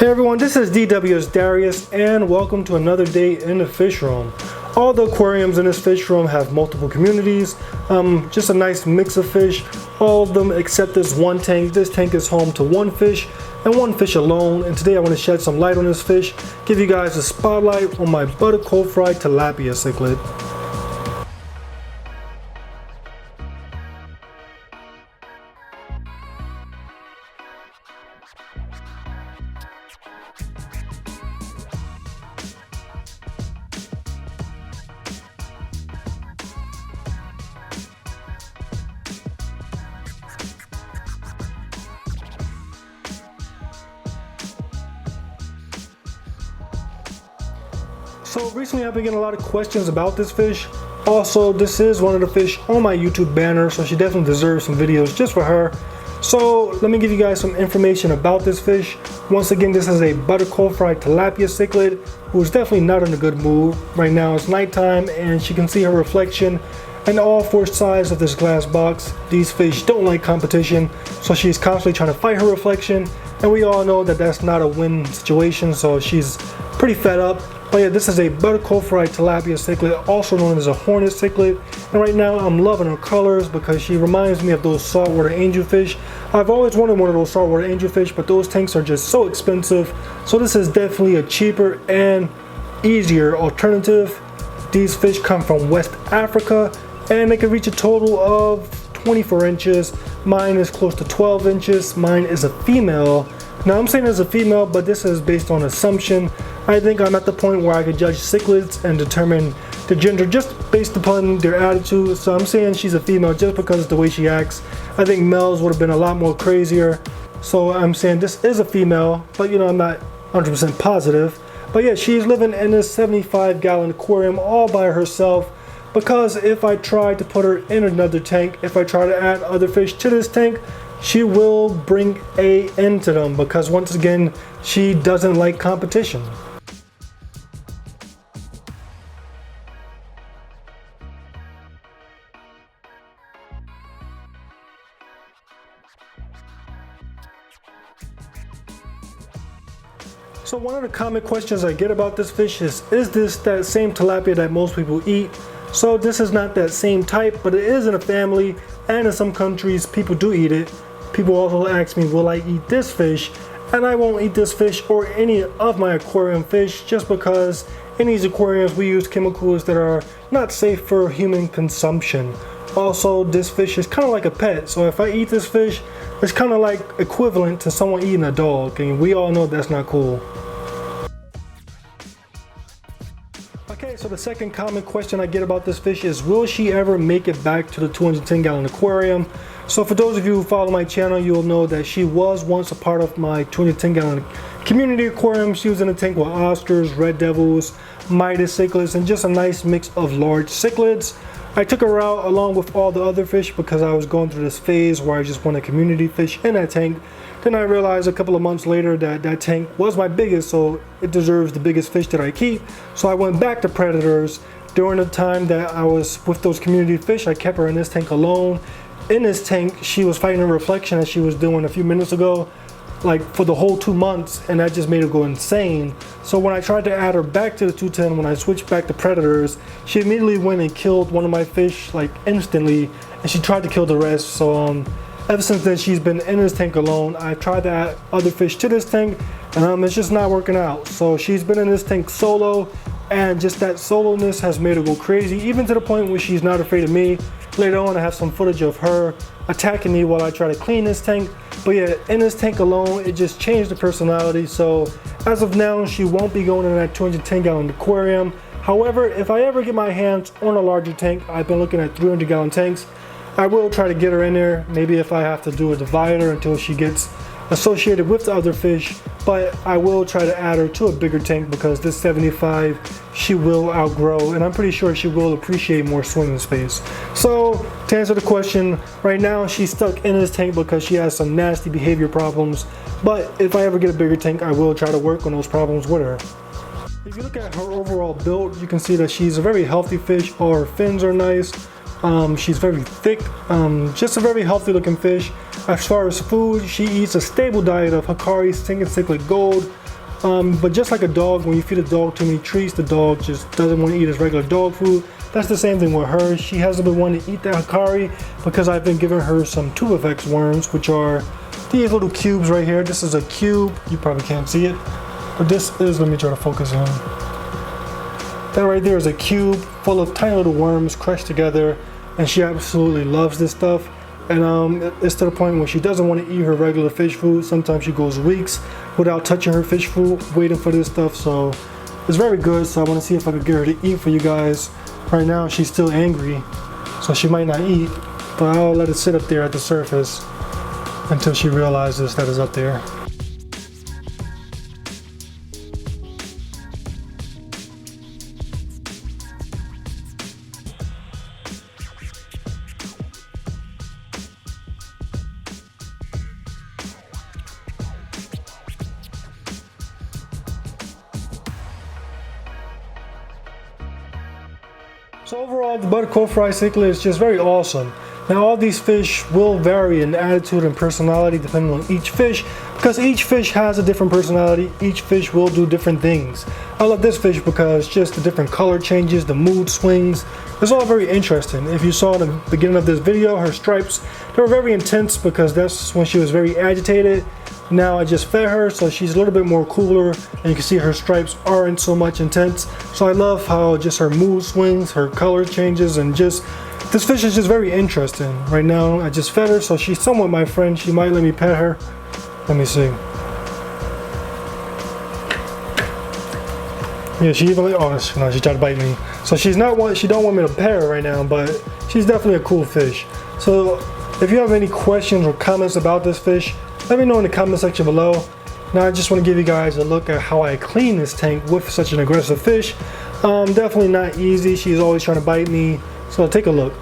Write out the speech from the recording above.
Hey everyone, this is DW's Darius and welcome to another day in the fish room. All the aquariums in this fish room have multiple communities, just a nice mix of fish, all of them except this one tank. This tank is home to one fish and one fish alone, and today I want to shed some light on this fish, give you guys a spotlight on my butter cold fried tilapia cichlid. So recently I've been getting a lot of questions about this fish. Also, this is one of the fish on my YouTube banner, so she definitely deserves some videos just for her. So let me give you guys some information about this fish. Once again, this is a butter cold fried tilapia cichlid who is definitely not in a good mood. Right now it's nighttime and she can see her reflection in all four sides of this glass box. These fish don't like competition, so she's constantly trying to fight her reflection, and we all know that that's not a win situation, so she's pretty fed up. But yeah, this is a butter cold fried tilapia cichlid, also known as a Hornet Cichlid. And right now I'm loving her colors because she reminds me of those saltwater angelfish. I've always wanted one of those saltwater angelfish, but those tanks are just so expensive. So this is definitely a cheaper and easier alternative. These fish come from West Africa and they can reach a total of 24 inches. Mine is close to 12 inches. Mine is a female. Now I'm saying it's a female, but this is based on assumption. I think I'm at the point where I could judge cichlids and determine the gender just based upon their attitude. So I'm saying she's a female just because of the way she acts. I think males would have been a lot more crazier. So I'm saying this is a female, but you know, I'm not 100% positive. But yeah, she's living in this 75-gallon aquarium all by herself, because if I try to put her in another tank, if I try to add other fish to this tank, she will bring a end to them, because once again, she doesn't like competition. So one of the common questions I get about this fish is this that same tilapia that most people eat? So this is not that same type, but it is in a family, and in some countries people do eat it. People also ask me, will I eat this fish? And I won't eat this fish or any of my aquarium fish, just because in these aquariums we use chemicals that are not safe for human consumption. Also, this fish is kind of like a pet, so if I eat this fish, it's kind of like equivalent to someone eating a dog, and we all know that's not cool. Okay, so the second common question I get about this fish is, will she ever make it back to the 210-gallon aquarium? So for those of you who follow my channel, you'll know that she was once a part of my 210-gallon community aquarium. She was in a tank with Oscars, Red Devils, Midas cichlids, and just a nice mix of large cichlids. I took her out along with all the other fish because I was going through this phase where I just wanted community fish in that tank. Then I realized a couple of months later that that tank was my biggest, so it deserves the biggest fish that I keep. So I went back to predators. During the time that I was with those community fish, I kept her in this tank alone. In this tank, she was fighting her reflection as she was doing a few minutes ago, like for the whole 2 months, and that just made her go insane. So when I tried to add her back to the 210, when I switched back to predators, she immediately went and killed one of my fish like instantly, and she tried to kill the rest. So ever since then, she's been in this tank alone. I tried to add other fish to this tank, and it's just not working out. So she's been in this tank solo, and just that soloness has made her go crazy, even to the point where she's not afraid of me. Later on, I have some footage of her attacking me while I try to clean this tank. But yeah, in this tank alone, it just changed the personality. So as of now, she won't be going in that 210-gallon aquarium. However, if I ever get my hands on a larger tank, I've been looking at 300-gallon tanks, I will try to get her in there. Maybe if I have to do a divider until she gets associated with the other fish, but I will try to add her to a bigger tank because this 75 she will outgrow, and I'm pretty sure she will appreciate more swimming space. So to answer the question, right now she's stuck in this tank because she has some nasty behavior problems, but if I ever get a bigger tank, I will try to work on those problems with her. If you look at her overall build, you can see that she's a very healthy fish. All her fins are nice. She's very thick, just a very healthy looking fish. As far as food, she eats a stable diet of Hikari Sinking Cichlid Gold, But just like a dog, when you feed a dog too many treats, the dog just doesn't want to eat his regular dog food. That's the same thing with her. She hasn't been wanting to eat that Hikari because I've been giving her some Tubifex worms, which are these little cubes right here. This is a cube. You probably can't see it, but this is, let me try to focus in. That right there is a cube full of tiny little worms crushed together, and she absolutely loves this stuff. And it's to the point where she doesn't want to eat her regular fish food. Sometimes she goes weeks without touching her fish food, waiting for this stuff. So it's very good. So I want to see if I could get her to eat for you guys. Right now she's still angry, so she might not eat, but I'll let it sit up there at the surface until she realizes that it's up there. So overall, the buttercore fried cichlid is just very awesome. Now all these fish will vary in attitude and personality depending on each fish, because each fish has a different personality. Each fish will do different things. I love this fish because just the different color changes, the mood swings, it's all very interesting. If you saw in the beginning of this video, her stripes, they were very intense because that's when she was very agitated. Now I just fed her, so she's a little bit more cooler, and you can see her stripes aren't so much intense. So I love how just her mood swings, her color changes, and just this fish is just very interesting. Right now I just fed her, so she's somewhat my friend. She might let me pet her. Let me see. Yeah, she even, oh no, she tried to bite me. So she don't want me to pet her right now, but she's definitely a cool fish. So if you have any questions or comments about this fish, let me know in the comment section below. Now I just want to give you guys a look at how I clean this tank with such an aggressive fish. Definitely not easy. She's always trying to bite me. So take a look.